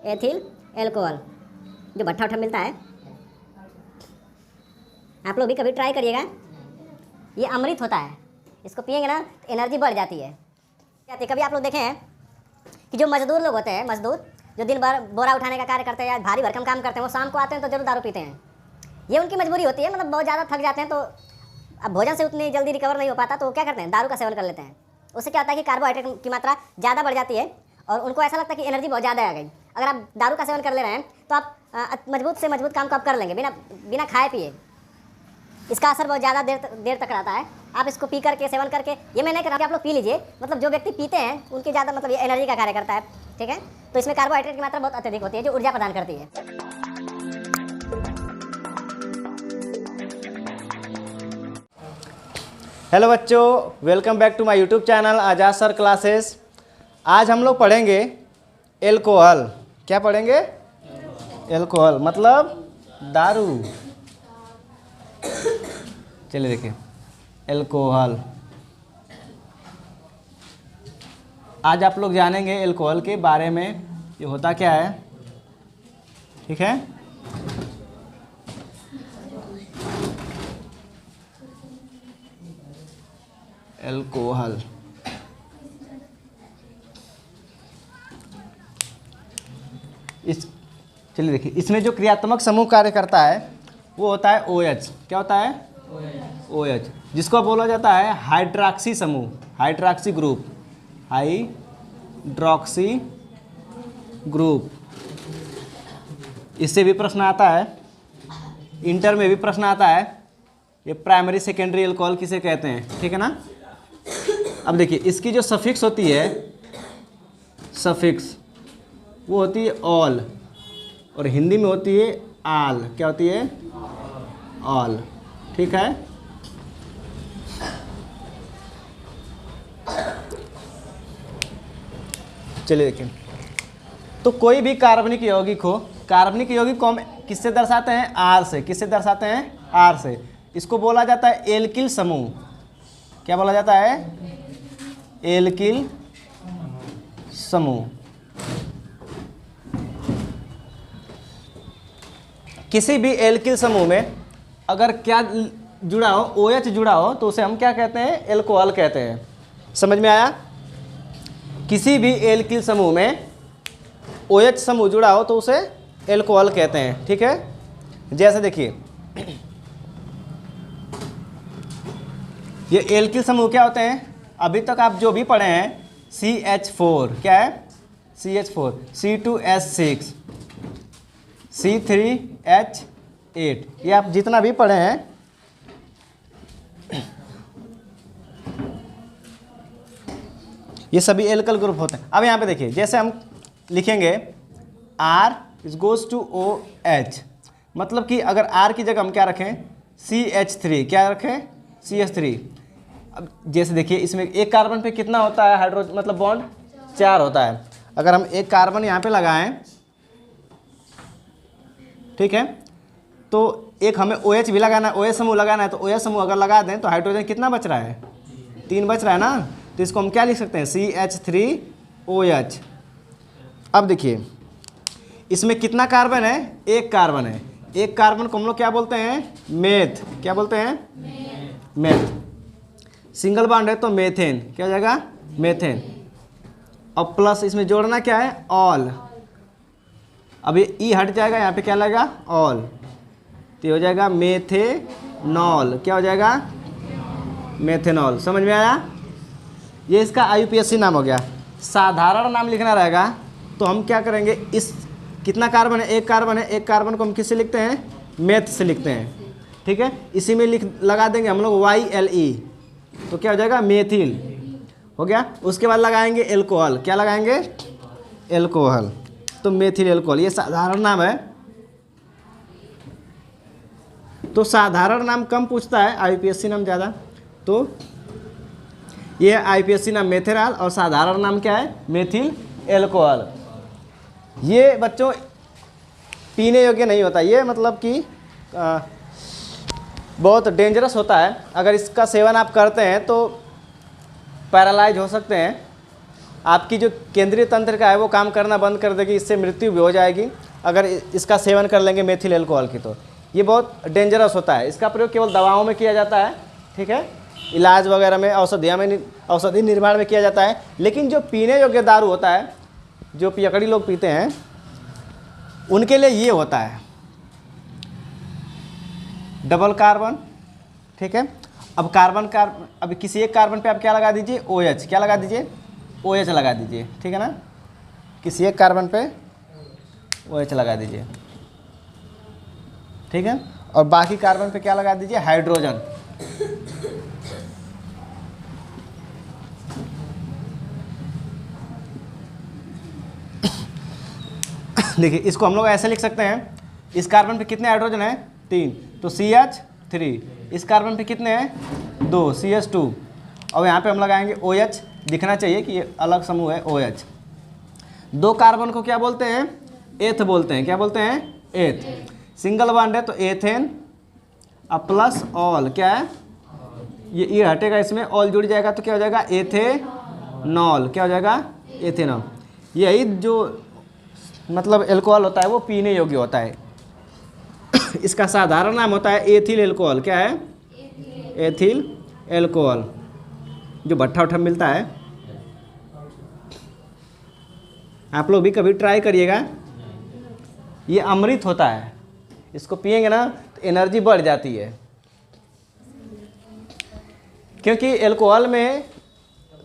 Ethyl alcohol, जो भट्ठा उठा मिलता है, आप लोग भी कभी ट्राई करिएगा। ये अमृत होता है, इसको पिएंगे ना तो एनर्जी बढ़ जाती है। कभी आप लोग देखे हैं कि जो मजदूर लोग होते हैं, मजदूर जो दिन भर बोरा उठाने का कार्य करते हैं या भारी भरकम काम करते हैं, वो शाम को आते हैं तो जरूर दारू पीते हैं। ये उनकी मजबूरी होती है, मतलब बहुत ज़्यादा थक जाते हैं तो अब भोजन से उतनी जल्दी रिकवर नहीं हो पाता, तो वो क्या करते हैं, दारू का सेवन कर लेते हैं। उससे क्या होता है कि कार्बोहाइड्रेट की मात्रा ज़्यादा बढ़ जाती है और उनको ऐसा लगता है कि एनर्जी बहुत ज़्यादा आ गई। अगर आप दारू का सेवन कर ले रहे हैं तो आप मजबूत से मजबूत काम को आप कर लेंगे बिना खाए पिए। इसका असर बहुत ज़्यादा देर तक रहता है। आप इसको पी करके, सेवन करके, ये मैं नहीं कह रहा कि आप लोग पी लीजिए, मतलब जो व्यक्ति पीते हैं उनके ज़्यादा मतलब ये एनर्जी का कार्य करता है, ठीक है। तो इसमें कार्बोहाइड्रेट की मात्रा बहुत अत्यधिक होती है जो ऊर्जा प्रदान करती है। हेलो बच्चों, welcome back to my YouTube channel Azad sir classes. आज हम लोग पढ़ेंगे एल्कोहल। क्या पढ़ेंगे? एल्कोहल मतलब दारू। चलिए देखिए, एल्कोहल। आज आप लोग जानेंगे एल्कोहल के बारे में, ये होता क्या है, ठीक है। एल्कोहल चलिए देखिए, इसमें जो क्रियात्मक समूह कार्य करता है वो होता है OH। क्या होता है? OH, जिसको बोला जाता है हाइड्रॉक्सी समूह, हाइड्रॉक्सी ग्रुप, हाइड्रॉक्सी ग्रुप। इससे भी प्रश्न आता है, इंटर में भी प्रश्न आता है, ये प्राइमरी सेकेंडरी एल्कोहल किसे कहते हैं, ठीक है ना। अब देखिए, इसकी जो सफिक्स होती है, सफिक्स वो होती है ऑल, और हिंदी में होती है आल। क्या होती है? ऑल, ठीक है। चलिए देखिए, तो कोई भी कार्बनिक यौगिक हो, कार्बनिक यौगिक को हम किससे दर्शाते हैं? आर से। किससे दर्शाते हैं? आर से। इसको बोला जाता है एल्किल समूह। क्या बोला जाता है? एल्किल समूह। किसी भी एल्किल समूह में अगर क्या जुड़ा हो, OH जुड़ा हो, तो उसे हम क्या कहते हैं? एल्कोहल कहते हैं। समझ में आया? किसी भी एल्किल समूह में OH समूह जुड़ा हो तो उसे एल्कोहल कहते हैं, ठीक है। जैसे देखिए, ये एल्किल समूह क्या होते हैं? अभी तक आप जो भी पढ़े हैं, CH4, क्या है? CH4, C2H6, C3H8, ये आप जितना भी पढ़े हैं, ये सभी एल्कल ग्रुप होते हैं। अब यहाँ पे देखिए, जैसे हम लिखेंगे R is goes to OH, मतलब कि अगर R की जगह हम क्या रखें? CH3, क्या रखें? CH3। अब जैसे देखिए, इसमें एक कार्बन पे कितना होता है हाइड्रोजन, मतलब बॉन्ड 4 होता है। अगर हम एक कार्बन यहाँ पे लगाएं, ठीक है, तो एक हमें OH भी लगाना है, OH समूह लगाना है, तो OH समूह अगर लगा दें तो हाइड्रोजन कितना बच रहा है? 3 बच रहा है ना। तो इसको हम क्या लिख सकते हैं? CH3OH। अब देखिए, इसमें कितना कार्बन है? एक कार्बन है। एक कार्बन को हम लोग क्या बोलते हैं? मेथ। क्या बोलते हैं? मेथ। सिंगल बॉन्ड है तो मेथेन। क्या हो जाएगा? मेथेन। और प्लस इसमें जोड़ना क्या है? ऑल। अब ये ई हट जाएगा, यहाँ पे क्या लगेगा? ऑल, तो हो जाएगा मेथेनॉल। क्या हो जाएगा? मेथेनॉल। समझ में आया? ये इसका IUPAC नाम हो गया। साधारण नाम लिखना रहेगा तो हम क्या करेंगे, इस कितना कार्बन है? एक कार्बन है। एक कार्बन को हम किससे लिखते हैं? मेथ से लिखते हैं, ठीक है। इसी में लगा देंगे हम लोग YLE, तो क्या हो जाएगा? मेथिल हो गया। उसके बाद लगाएंगे एल्कोहल। क्या लगाएंगे? एल्कोहल, तो मेथिल एल्कोहल। ये साधारण नाम है, तो साधारण नाम कम पूछता है, IUPAC नाम ज़्यादा। तो ये IUPAC नाम मेथेनॉल और साधारण नाम क्या है? Methyl alcohol. ये बच्चों पीने योग्य नहीं होता, ये मतलब कि बहुत डेंजरस होता है। अगर इसका सेवन आप करते हैं तो पैरालाइज हो सकते हैं, आपकी जो केंद्रीय तंत्रिका है वो काम करना बंद कर देगी, इससे मृत्यु भी हो जाएगी अगर इसका सेवन कर लेंगे मेथिल एल्कोहल की। तो ये बहुत डेंजरस होता है। इसका प्रयोग केवल दवाओं में किया जाता है, ठीक है, इलाज वगैरह में, औषधि निर्माण में किया जाता है। लेकिन जो पीने योग्य दारू होता है, जो पियकड़ी लोग पीते हैं, उनके लिए ये होता है डबल कार्बन, ठीक है। अब अब किसी एक कार्बन पे आप क्या लगा दीजिए, OH, क्या लगा दीजिए, OH लगा दीजिए, ठीक है ना। किसी एक कार्बन पे OH लगा दीजिए, ठीक है। और बाकी कार्बन पे क्या लगा दीजिए, हाइड्रोजन। देखिए इसको हम लोग ऐसे लिख सकते हैं, इस कार्बन पे कितने हाइड्रोजन है, 3, तो CH3। इस कार्बन पे कितने हैं, 2, CH2। और यहाँ पे हम लगाएंगे OH, दिखना चाहिए कि ये अलग समूह है OH। 2 कार्बन को क्या बोलते हैं, एथ बोलते हैं। क्या बोलते हैं, एथ। सिंगल बॉन्ड है तो एथेन, अब प्लस ऑल, क्या है, ये हटेगा, इसमें ऑल जुड़ जाएगा तो क्या हो जाएगा, एथेनॉल। क्या हो जाएगा, एथेनॉल। यही जो मतलब एल्कोहल होता है वो पीने योग्य होता है। इसका साधारण नाम होता है एथिल एल्कोहल। क्या है, एथिल एल्कोहल, जो भट्ठा उठा मिलता है। आप लोग भी कभी ट्राई करिएगा, ये अमृत होता है। इसको पिएंगे ना तो एनर्जी बढ़ जाती है, क्योंकि एल्कोहल में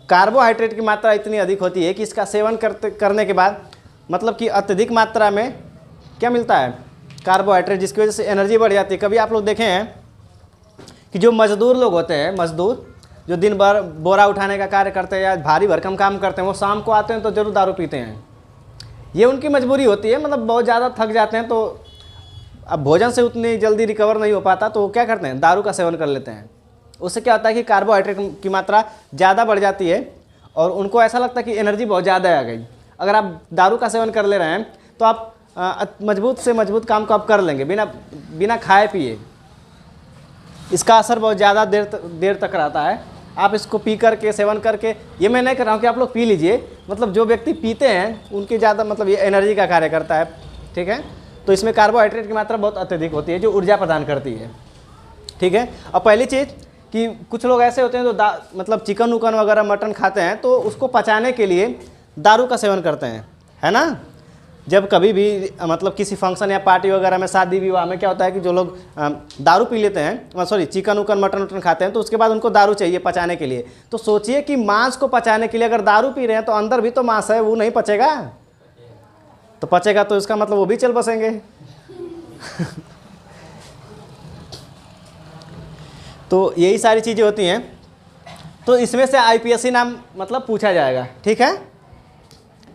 कार्बोहाइड्रेट की मात्रा इतनी अधिक होती है कि इसका सेवन करने के बाद मतलब कि अत्यधिक मात्रा में क्या मिलता है, कार्बोहाइड्रेट, जिसकी वजह से एनर्जी बढ़ जाती है। कभी आप लोग देखे हैं कि जो मजदूर लोग होते हैं, मजदूर जो दिन भर बोरा उठाने का कार्य करते हैं या भारी भरकम काम करते हैं, वो शाम को आते हैं तो ज़रूर दारू पीते हैं। ये उनकी मजबूरी होती है, मतलब बहुत ज़्यादा थक जाते हैं तो अब भोजन से उतनी जल्दी रिकवर नहीं हो पाता, तो वो क्या करते हैं, दारू का सेवन कर लेते हैं। उससे क्या होता है कि कार्बोहाइड्रेट की मात्रा ज़्यादा बढ़ जाती है और उनको ऐसा लगता है कि एनर्जी बहुत ज़्यादा आ गई। अगर आप दारू का सेवन कर ले रहे हैं तो आप मजबूत से मजबूत काम को आप कर लेंगे बिना खाए पिए। इसका असर बहुत ज़्यादा देर तक रहता है। आप इसको पी करके, सेवन करके, ये मैं नहीं कर रहा हूँ कि आप लोग पी लीजिए, मतलब जो व्यक्ति पीते हैं उनके ज़्यादा मतलब ये एनर्जी का कार्य करता है, ठीक है। तो इसमें कार्बोहाइड्रेट की मात्रा बहुत अत्यधिक होती है जो ऊर्जा प्रदान करती है, ठीक है। और पहली चीज़ कि कुछ लोग ऐसे होते हैं जो मतलब चिकन उकन वगैरह मटन खाते हैं तो उसको पचाने के लिए दारू का सेवन करते हैं, है ना। जब कभी भी मतलब किसी फंक्शन या पार्टी वगैरह में, शादी विवाह में क्या होता है कि जो लोग दारू पी लेते हैं, सॉरी चिकन उकन मटन उटन खाते हैं, तो उसके बाद उनको दारू चाहिए पचाने के लिए। तो सोचिए कि मांस को पचाने के लिए अगर दारू पी रहे हैं तो अंदर भी तो मांस है, वो नहीं पचेगा। तो पचेगा तो इसका मतलब वो भी चल बसेंगे। तो यही सारी चीज़ें होती हैं। तो इसमें से IPSC नाम मतलब पूछा जाएगा, ठीक है।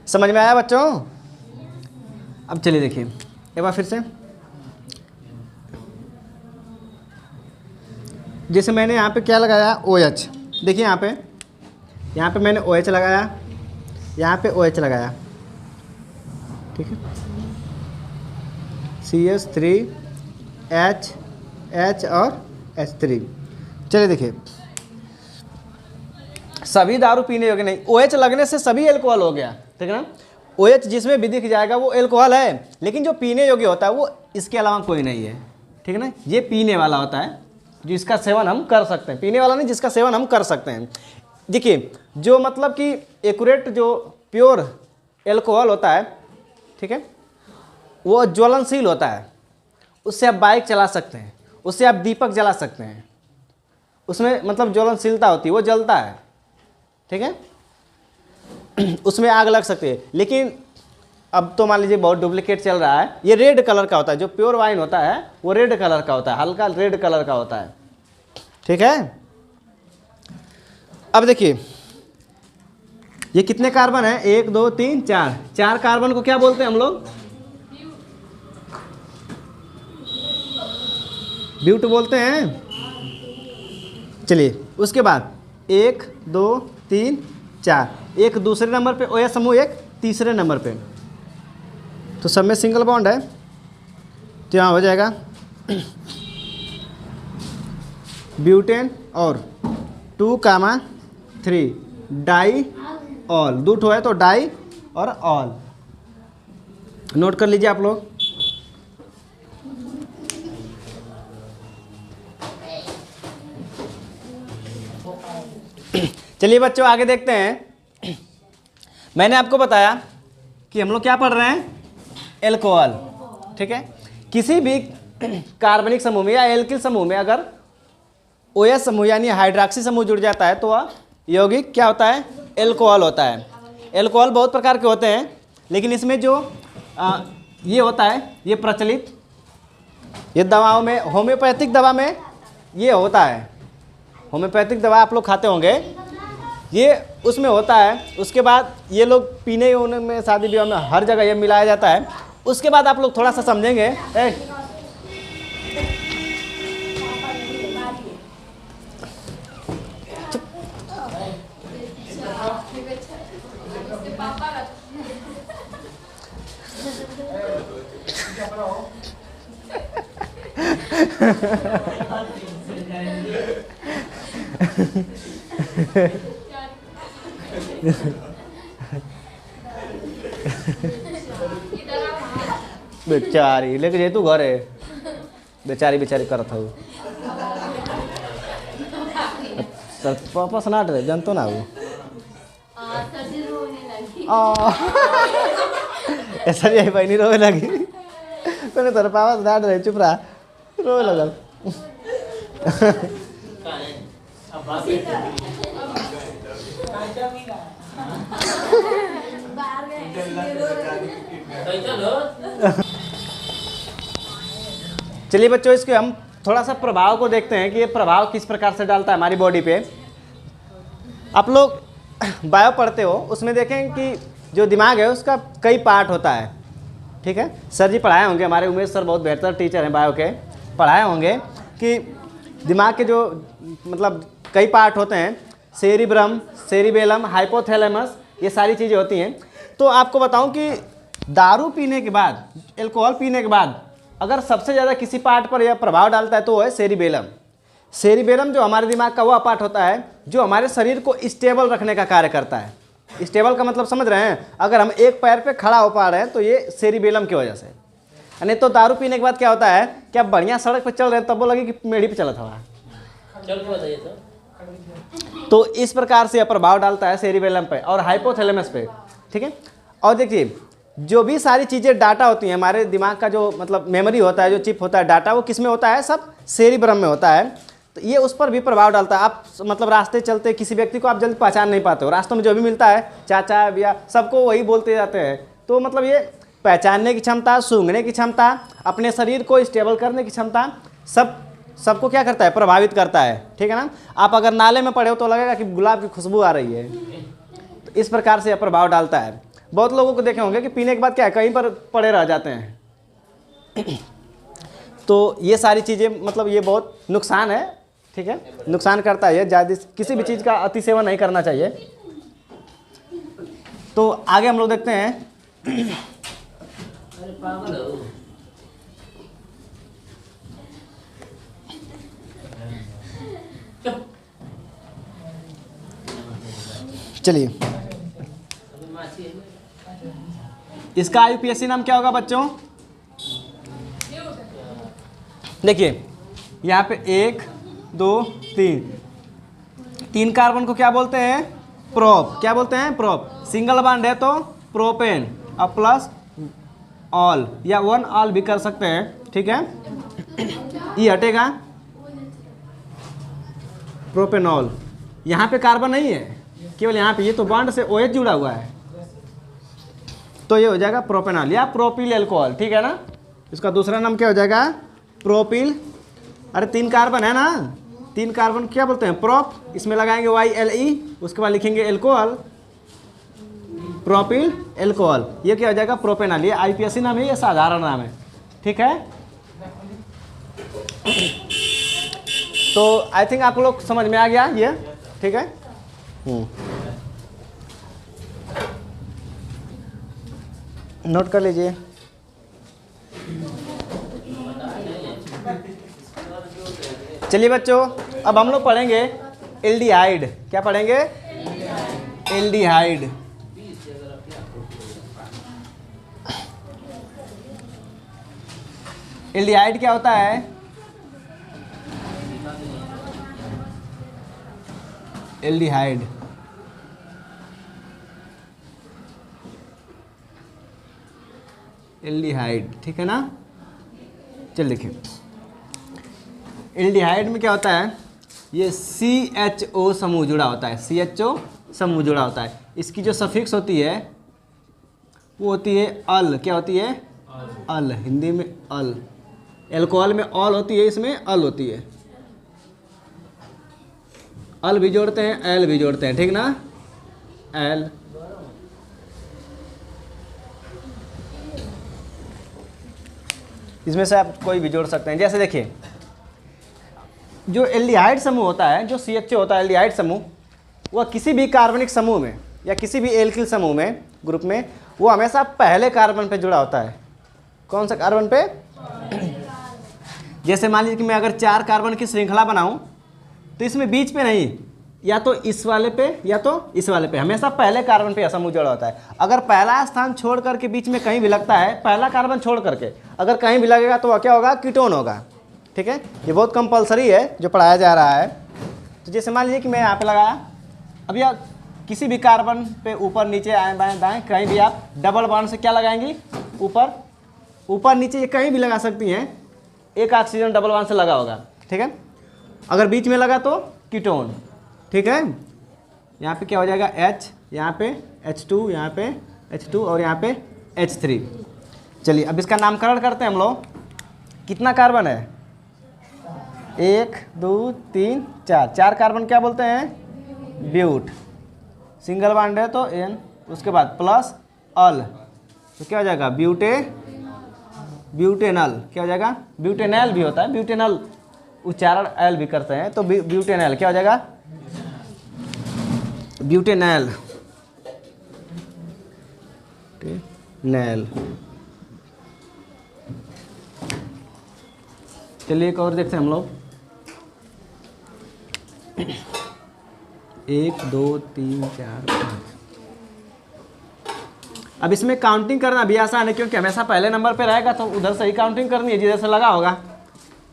समझ में आया बच्चों। अब चलिए देखिए एक बार फिर से, जैसे मैंने यहाँ पे क्या लगाया, OH। देखिए यहाँ पे मैंने OH लगाया, यहाँ पे OH लगाया, ठीक है। CH3 H और H3। चलिए देखिए, सभी दारू पीने योग्य नहीं, OH लगने से सभी एल्कोहल हो गया, ठीक है ना। OH जिसमें भी दिख जाएगा वो एल्कोहल है, लेकिन जो पीने योग्य होता है वो इसके अलावा कोई नहीं है, ठीक है ना। ये पीने वाला होता है जो इसका सेवन हम कर सकते हैं, पीने वाला नहीं, जिसका सेवन हम कर सकते हैं। देखिए जो मतलब कि एक्यूरेट जो प्योर एल्कोहल होता है, ठीक है, वो ज्वलनशील होता है। उससे आप बाइक चला सकते हैं, उससे आप दीपक जला सकते हैं, उसमें मतलब ज्वलनशीलता होती है, वो जलता है, ठीक है। उसमें आग लग सकती है। लेकिन अब तो मान लीजिए बहुत डुप्लीकेट चल रहा है, ये रेड कलर का होता है। जो प्योर वाइन होता है वो रेड कलर का होता है, हल्का रेड कलर का होता है, ठीक है। अब देखिए ये कितने कार्बन है, 1 2 3 4, 4 कार्बन को क्या बोलते हैं हम लोग, ब्यूट बोलते हैं। चलिए उसके बाद 1 2 3 4, एक दूसरे नंबर पे OH समूह, एक तीसरे नंबर पे, तो सब में सिंगल बॉन्ड है, तो यहाँ हो जाएगा ब्यूटेन और 2,3 डाई ऑल, दो ठो है तो डाई और ऑल। नोट कर लीजिए आप लोग। चलिए बच्चों आगे देखते हैं। मैंने आपको बताया कि हम लोग क्या पढ़ रहे हैं, एल्कोहल, ठीक है। किसी भी कार्बनिक समूह में या एल्किल समूह में अगर OH समूह यानी हाइड्रोक्सी समूह जुड़ जाता है तो वह यौगिक क्या होता है, एल्कोहल होता है। एल्कोहल बहुत प्रकार के होते हैं, लेकिन इसमें जो ये होता है, ये प्रचलित, ये दवाओं में, होम्योपैथिक दवा में ये होता है। होम्योपैथिक दवा आप लोग खाते होंगे, ये उसमें होता है। उसके बाद ये लोग पीने में, शादी विवाह में हर जगह ये मिलाया जाता है। उसके बाद आप लोग थोड़ा सा समझेंगे। बेचारी लेके जे तू घरे, बेचारी बेचारी करत हो। सर पापा सनाट रहे जानतो ना वो ऐसा यही बहनी रोवे लगी, मैंने तेरे पापा सनाट रहे, चुप रहा, रोवे लगल। चलिए बच्चों, इसके हम थोड़ा सा प्रभाव को देखते हैं कि ये प्रभाव किस प्रकार से डालता है हमारी बॉडी पे। आप लोग बायो पढ़ते हो, उसमें देखें कि जो दिमाग है उसका कई पार्ट होता है, ठीक है। सर जी पढ़ाए होंगे, हमारे उमेश सर बहुत बेहतर टीचर हैं बायो के, पढ़ाए होंगे कि दिमाग के जो मतलब कई पार्ट होते हैं, सेरिब्रम, सेरिबेलम, हाइपोथैलेमस, ये सारी चीज़ें होती हैं। तो आपको बताऊं कि दारू पीने के बाद, एल्कोहल पीने के बाद अगर सबसे ज़्यादा किसी पार्ट पर यह प्रभाव डालता है तो वो है सेरिबेलम। सेरिबेलम जो हमारे दिमाग का वह पार्ट होता है जो हमारे शरीर को स्टेबल रखने का कार्य करता है। स्टेबल का मतलब समझ रहे हैं, अगर हम एक पैर पे खड़ा हो पा रहे हैं तो ये सेरिबेलम की वजह से। नहीं तो दारू पीने के बाद क्या होता है कि आप बढ़िया सड़क पर चल रहे हैं तब वो लगे कि मेढ़ी पे चला था। तो इस प्रकार से यह प्रभाव डालता है सेरिबेलम पे और हाइपोथैलेमस पे, ठीक है। और देखिए, जो भी सारी चीज़ें डाटा होती हैं हमारे दिमाग का, जो मतलब मेमोरी होता है, जो चिप होता है, डाटा, वो किस में होता है, सब सेरिब्रम में होता है। तो ये उस पर भी प्रभाव डालता है। आप मतलब रास्ते चलते किसी व्यक्ति को आप जल्दी पहचान नहीं पाते हो, रास्तों में जो भी मिलता है चाचा भैया सबको वही बोलते जाते हैं। तो मतलब ये पहचानने की क्षमता, सूंघने की क्षमता, अपने शरीर को स्टेबल करने की क्षमता, सबको क्या करता है, प्रभावित करता है, ठीक है ना। आप अगर नाले में पड़े हो तो लगेगा कि गुलाब की खुशबू आ रही है। तो इस प्रकार से यह प्रभाव डालता है। बहुत लोगों को देखे होंगे कि पीने के बाद क्या है, कहीं पर पड़े रह जाते हैं। तो ये सारी चीज़ें मतलब ये बहुत नुकसान है, ठीक है, नुकसान करता है। ज़्यादा किसी भी चीज़ का अति सेवन नहीं करना चाहिए। तो आगे हम लोग देखते हैं। चलिए, इसका IUPAC नाम क्या होगा बच्चों? देखिए यहाँ पे 1 2 3 कार्बन को क्या बोलते हैं, प्रोप। क्या बोलते हैं, प्रोप। सिंगल बॉन्ड है तो प्रोपेन, अब प्लस ऑल या 1 ऑल भी कर सकते हैं, ठीक है। ये हटेगा प्रोपेनॉल। यहाँ पे कार्बन नहीं है, केवल यहाँ पे, ये तो बॉन्ड से OH जुड़ा हुआ है, तो ये हो जाएगा प्रोपेनॉल या प्रोपिल एल्कोहल, ठीक है ना। इसका दूसरा नाम क्या हो जाएगा, प्रोपिल। अरे 3 कार्बन है ना, 3 कार्बन क्या बोलते हैं, प्रोप। इसमें लगाएंगे YLE, उसके बाद लिखेंगे एल्कोहल, प्रोपिल एल्कोहल। ये क्या हो जाएगा, प्रोपेनॉल। ये IUPAC नाम है, ये साधारण नाम है, ठीक है। तो आई थिंक आप लोग समझ में आ गया ये, ठीक है। नोट कर लीजिए। चलिए बच्चों, अब हम लोग पढ़ेंगे एल्डिहाइड। क्या पढ़ेंगे, एल्डिहाइड। एल्डिहाइड क्या होता है? एल्डिहाइड एल्डिहाइड, ठीक है ना। चल देखिए, एल्डिहाइड में क्या होता है, ये CHO समूह जुड़ा होता है, CHO समूह जुड़ा होता है। इसकी जो सफिक्स होती है वो होती है अल। क्या होती है? अल। हिंदी में अल। एल्कोहल में ऑल होती है, इसमें अल होती है। अल भी जोड़ते हैं, एल भी जोड़ते हैं, ठीक ना। एल इसमें से आप कोई भी जोड़ सकते हैं। जैसे देखिए, जो एल्डिहाइड समूह होता है, जो CHO होता है एल्डिहाइड समूह, वह किसी भी कार्बनिक समूह में या किसी भी एल्किल समूह में, ग्रुप में, वो हमेशा पहले कार्बन पे जुड़ा होता है। कौन सा कार्बन पे? जैसे मान लीजिए कि मैं अगर 4 कार्बन की श्रृंखला बनाऊं तो इसमें बीच पे नहीं, या तो इस वाले पे या तो इस वाले पे, हमेशा पहले कार्बन पे यह समूह जुड़ा होता है। अगर पहला स्थान छोड़ करके बीच में कहीं भी लगता है, पहला कार्बन छोड़ करके अगर कहीं भी लगेगा तो वह क्या होगा? कीटोन होगा, ठीक है। ये बहुत कंपलसरी है जो पढ़ाया जा रहा है। तो जैसे मान लीजिए कि मैं यहाँ पे लगाया, अब यह किसी भी कार्बन पे ऊपर नीचे आए बाएं दाएं कहीं भी आप डबल बॉन्ड से क्या लगाएंगी? ऊपर ऊपर नीचे, ये कहीं भी लगा सकती हैं। एक ऑक्सीजन डबल बॉन्ड से लगा होगा, ठीक है। अगर बीच में लगा तो कीटोन, ठीक है। यहाँ पे क्या हो जाएगा? H, यहाँ पे H2, यहाँ पे H2 और यहाँ पे H3। चलिए अब इसका नामकरण करते हैं हम लोग। कितना कार्बन है? 1 2 3 4। 4 कार्बन क्या बोलते हैं? ब्यूट। सिंगल बॉन्ड है तो N, उसके बाद प्लस अल, तो क्या हो जाएगा? ब्यूटेनल। क्या हो जाएगा? ब्यूटेनल भी होता है, ब्यूटेनल उच्चारण एल भी करते हैं, तो ब्यूटेनल क्या हो जाएगा? ब्यूटेनल। चलिए एक और देखते हैं हम लोग। 1 2 3 4 5। अब इसमें काउंटिंग करना भी आसान है, क्योंकि हमेशा पहले नंबर पे रहेगा तो उधर से ही काउंटिंग करनी है जिधर से लगा होगा,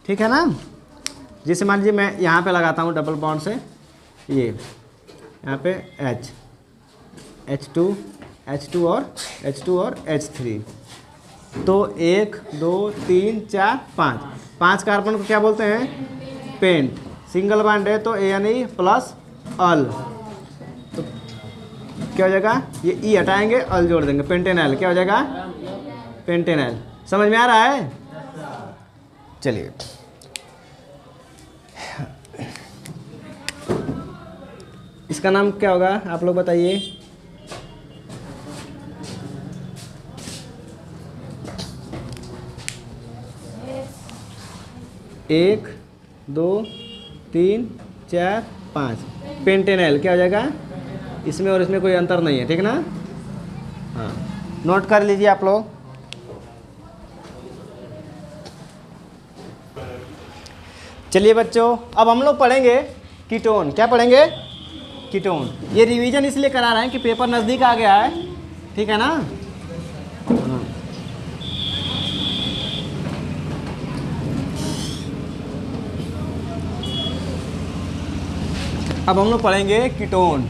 ठीक है ना। जैसे मान लीजिए मैं यहाँ पे लगाता हूँ डबल बॉन्ड से, ये यहाँ पे H2 और H3, तो 1 2 3 4 5। 5 कार्बन को क्या बोलते हैं? पेंट। सिंगल बॉन्ड है तो ANE प्लस अल, तो क्या हो जाएगा? ये ई हटाएंगे, अल जोड़ देंगे, पेंटेनल। क्या हो जाएगा? पेंटेनल। समझ में आ रहा है? चलिए इसका नाम क्या होगा आप लोग बताइए? एक 2 3 4 5 पेंटेनल। क्या हो जाएगा? इसमें और इसमें कोई अंतर नहीं है, ठीक ना। हाँ, नोट कर लीजिए आप लोग। चलिए बच्चों, अब हम लोग पढ़ेंगे कीटोन। क्या पढ़ेंगे? कीटोन। ये रिवीजन इसलिए करा रहे हैं कि पेपर नज़दीक आ गया है, ठीक है ना। हाँ। अब हम लोग पढ़ेंगे कीटोन।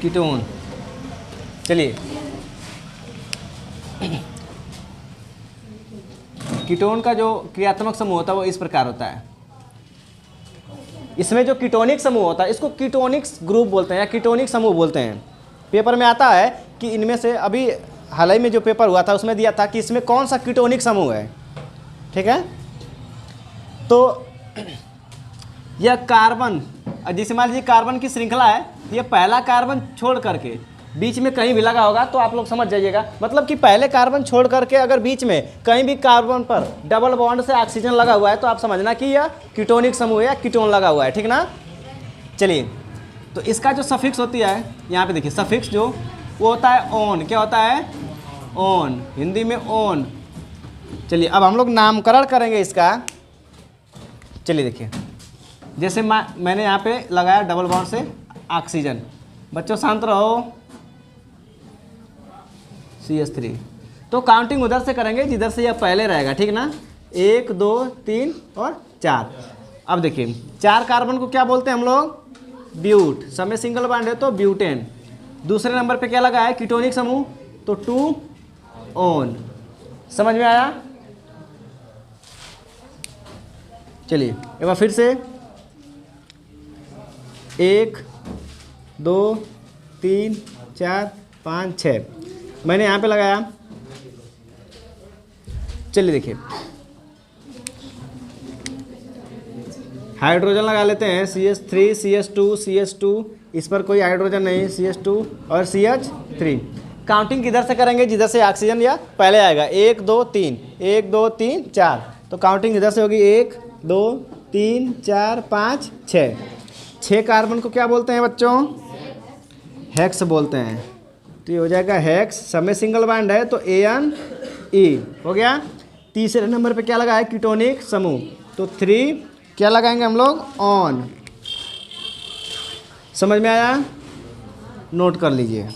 कीटोन, चलिए कीटोन का जो क्रियात्मक समूह होता है वो इस प्रकार होता है। इसमें जो कीटोनिक समूह होता है इसको कीटोनिक्स ग्रुप बोलते हैं या कीटोनिक समूह बोलते हैं। पेपर में आता है कि इनमें से, अभी हाल ही में जो पेपर हुआ था उसमें दिया था कि इसमें कौन सा कीटोनिक समूह है, ठीक है। तो यह कार्बन, जैसे मान लीजिए कार्बन की श्रृंखला है, ये पहला कार्बन छोड़ करके बीच में कहीं भी लगा होगा तो आप लोग समझ जाइएगा, मतलब कि पहले कार्बन छोड़ करके अगर बीच में कहीं भी कार्बन पर डबल बॉन्ड से ऑक्सीजन लगा हुआ है तो आप समझना कि यह कीटोनिक समूह है या कीटोन लगा हुआ है, ठीक ना। चलिए, तो इसका जो सफिक्स होती है यहाँ पे देखिए, सफिक्स जो वो होता है ऑन। क्या होता है? ऑन। हिंदी में ऑन। चलिए अब हम लोग नामकरण करेंगे इसका। चलिए देखिए, जैसे मैंने यहाँ पे लगाया डबल बॉन्ड से ऑक्सीजन। बच्चों शांत रहो, CH3। तो काउंटिंग उधर से करेंगे जिधर से यह पहले रहेगा, ठीक ना। 1 2 3 और 4। अब देखिए 4 कार्बन को क्या बोलते हैं हम लोग, ब्यूट। सब में सिंगल बॉन्ड है तो ब्यूटेन। दूसरे नंबर पे क्या लगा है, कीटोनिक समूह, तो 2 ओन। समझ में आया। चलिए एक बार फिर से, 1 2 3 4 5 6 मैंने यहाँ पे लगाया। चलिए देखिए, हाइड्रोजन लगा लेते हैं, CH3 CH2 CH2, इस पर कोई हाइड्रोजन नहीं, CH2 और CH3। काउंटिंग किधर से करेंगे, जिधर से ऑक्सीजन या पहले आएगा। 1 2 3 1 2 3 4, तो काउंटिंग इधर से होगी 1 2 3 4 5 6। 6 कार्बन को क्या बोलते हैं बच्चों, हेक्स बोलते हैं। तो ये हो जाएगा हेक्स। सब में सिंगल बॉन्ड है तो ANE हो गया। तीसरे नंबर पे क्या लगा है, कीटोनिक समूह, तो 3 क्या लगाएंगे हम लोग, ऑन। समझ में आया, नोट कर लीजिए।